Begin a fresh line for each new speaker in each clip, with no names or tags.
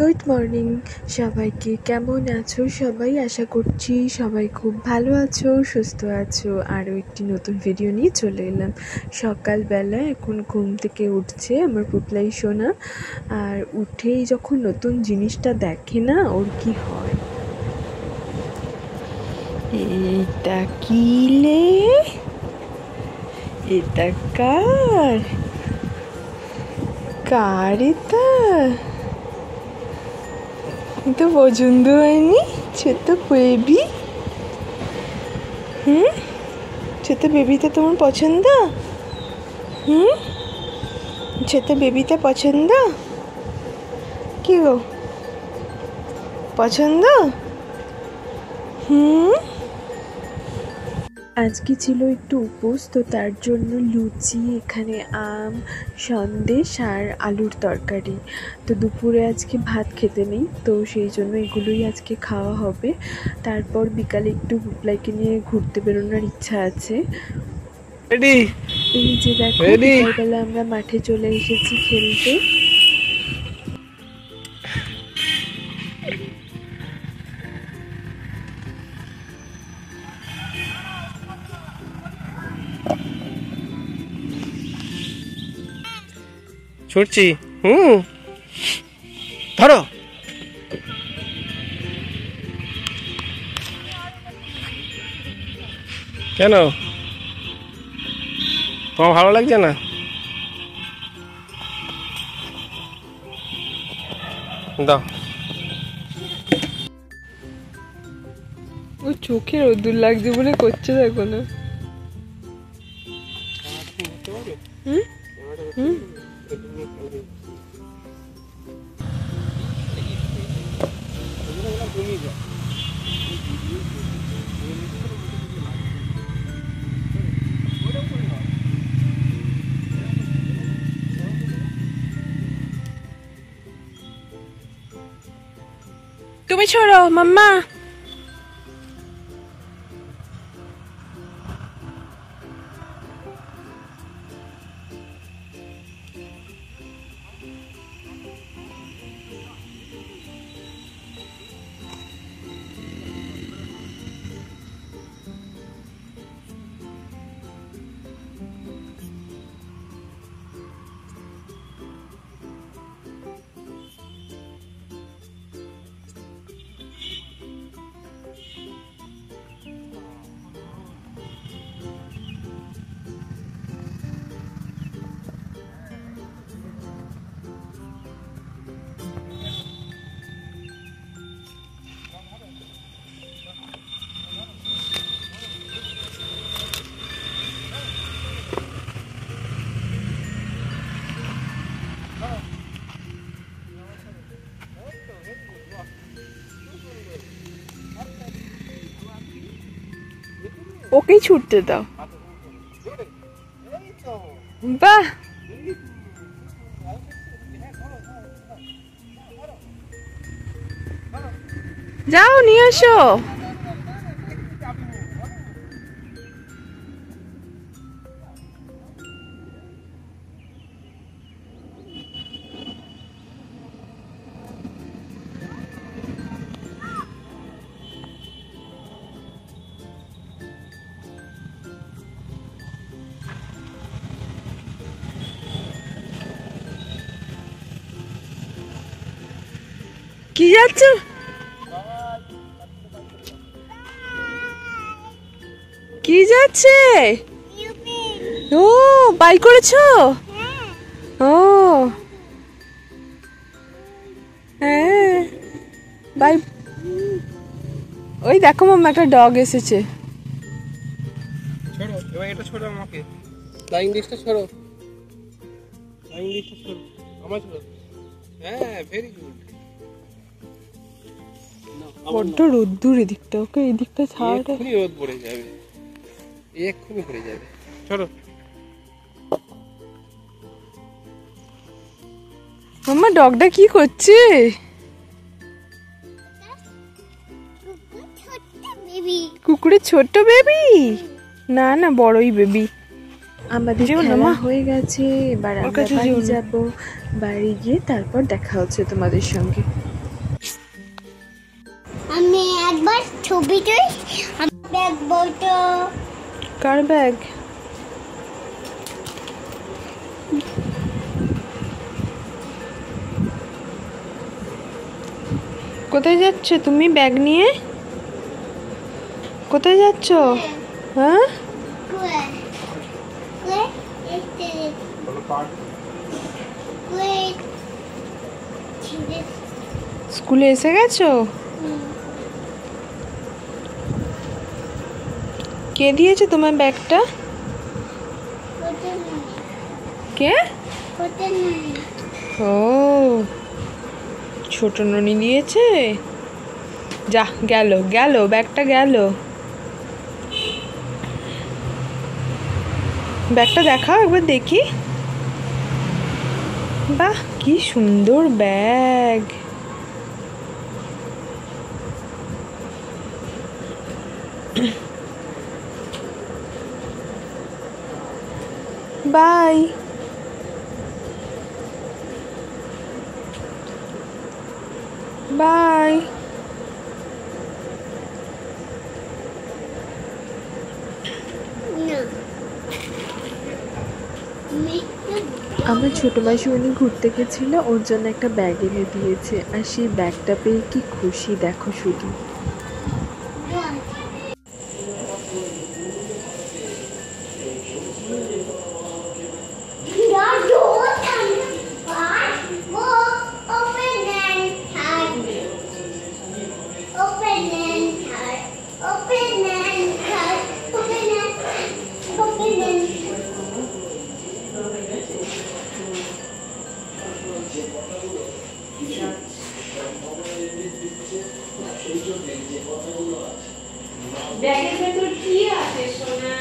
Good morning সবাইকে। কেমন আছো সবাই? আশা করছি সবাই খুব ভালো আছো, সুস্থ আছো। আরও একটি নতুন ভিডিও নিয়ে চলে এলাম। সকালবেলা এখন ঘুম থেকে উঠছে আমার পুতলাই সোনা, আর উঠেই যখন নতুন জিনিসটা দেখে না, ওর কি হয়। এটা কি লে? এটা কার? কার এটা? তো পছন্দ হয়নি ছোট বেবি? ছোট বেবিটা তোমার পছন্দ? ছোট বেবিটা পছন্দ? কি গো পছন্দ? আজকে ছিল একটু উপোস, তো তার জন্য লুচি, এখানে আম, সন্দেশ আর আলুর তরকারি। তো দুপুরে আজকে ভাত খেতে নেই, তো সেই জন্য এগুলোই আজকে খাওয়া হবে। তারপর বিকালে একটু পুতলাইকে নিয়ে ঘুরতে বেরোনোর ইচ্ছা আছে। এই যে দেখো, বিকালবেলা আমরা মাঠে চলে এসেছি খেলতে।
ছুটছি। ধরো। কেন তোমার ভালো লাগছে না? দাও।
ও চোখে রোদ্দুর লাগছে বলে করছে, দেখো না। তুমি छोड़ो मम्मा। ওকেই ছুটতে দাও। বাহ, যাও নিয়ে আসো। কি যাচ্ছ? কি যাচ্ছে? ও বাই করেছো? ও হ্যাঁ বাই। ওই দেখো মাম্মা, একটা ডগ এসেছে।
ছোড়ো এবার, এটা ছোড়ো আমাকে। ফ্লাইং ডিশটা ছোড়ো, ফ্লাইং ডিশটা ছোড়ো, আমার ছোড়ো। হ্যাঁ, ভেরি গুড।
বড্ড রোদ্দুর এদিকটা, ওকে এদিকটা ছাড়।
এক্ষুনি রোদ পড়ে যাবে, এক্ষুনি পড়ে যাবে। ছোড়ো।
মাম্মা ডগটা কি করছে? কুকুরের ছোট্ট বেবি? না না, বড়ই বেবি। আমাদের
যেও না
খেলা
মা।
হয়ে গেছে, এবার
ওর
আমরা
কাছে
বাড়ি
যেও না।
যাব। বাড়ি গিয়ে তারপর দেখা হচ্ছে তোমাদের সঙ্গে।
আমি একবার ছবি তুই ব্যাগ বলতো
কার ব্যাগ? কোথায় যাচ্ছ তুমি ব্যাগ নিয়ে? কোথায় যাচ্ছ? হ্যাঁ,
কুয়ে কুয়ে este কুয়ে ছিড়ে
স্কুলে এসে গেছো? কে দিয়েছে তোমার ব্যাগটা?
কোতে নেই
কে?
কোতে নেই
ও, ছোট ননি দিয়েছে। যা, গেল গেল ব্যাগটা গেল। ব্যাগটা দেখাও একবার দেখি। বাহ, কি সুন্দর ব্যাগ। বাই। বাই।
না
আমার ছোটো মাসি উনি ঘুরতে গেছিল, ওর জন্য একটা ব্যাগ এনে দিয়েছে, আর সেই ব্যাগটা পেয়ে কি খুশি দেখো শুধু।
ব্যাগের ভেতর কি আছে সোনা?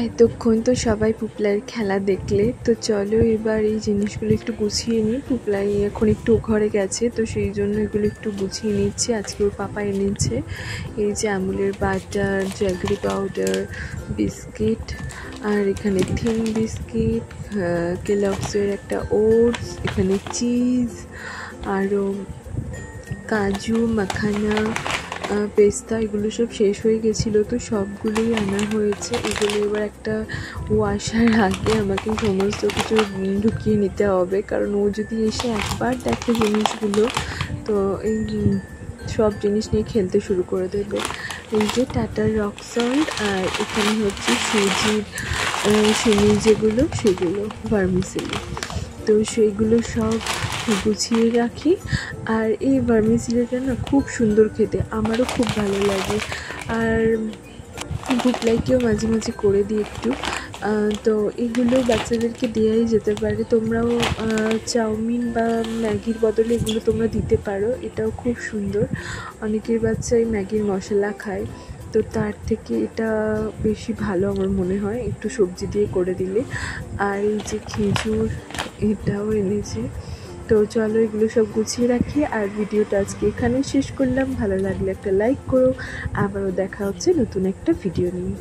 এতক্ষণ তো সবাই পুপলাইয়ের খেলা দেখলে, তো চলো এবার এই জিনিসগুলো একটু গুছিয়ে নিই। পুপলাই এখন একটু ঘরে গেছে, তো সেই জন্য এগুলো একটু গুছিয়ে নিচ্ছি। আজকে ওর পাপা এনেছে এই যে আমুলের বাটার, জ্যাগরি পাউডার, বিস্কিট, আর এখানে থিন বিস্কিট, কেলগসের একটা ওটস, এখানে চিজ, আরও কাজু, মাখানা, পেস্তা, এগুলো সব শেষ হয়ে গেছিলো, তো সবগুলোই আনা হয়েছে। এগুলো এবার একটা ওয়াশার আগে আমাকে সমস্ত কিছু ঢুকিয়ে নিতে হবে, কারণ ও যদি এসে একবার দেখে জিনিসগুলো, তো এই সব জিনিস নিয়ে খেলতে শুরু করে দেবে। এই যে টাটার রক সল্ট, আর এখানে হচ্ছে সুজির সিমি যেগুলো, সেগুলো ভার্মিসেলি, তো সেইগুলো সব গুছিয়ে রাখি। আর এই ভার্মিসেলিটা না খুব সুন্দর খেতে, আমারও খুব ভালো লাগে, আর পুপলাইকেও মাঝে মাঝে করে দিই একটু। তো এগুলো বাচ্চাদেরকে দেওয়াই যেতে পারে। তোমরাও চাউমিন বা ম্যাগির বদলে এগুলো তোমরা দিতে পারো, এটাও খুব সুন্দর। অনেকের বাচ্চাই ম্যাগির মশলা খায়, তো তার থেকে এটা বেশি ভালো আমার মনে হয় একটু সবজি দিয়ে করে দিলে। আর এই যে খেজুর, এটাও এনেছে। তো চলো এগুলো সব গুছিয়ে রাখি, আর ভিডিওটা আজকে এখানেই শেষ করলাম। ভালো লাগলে একটা লাইক করো, আবারও দেখা হচ্ছে নতুন একটা ভিডিও নিয়ে।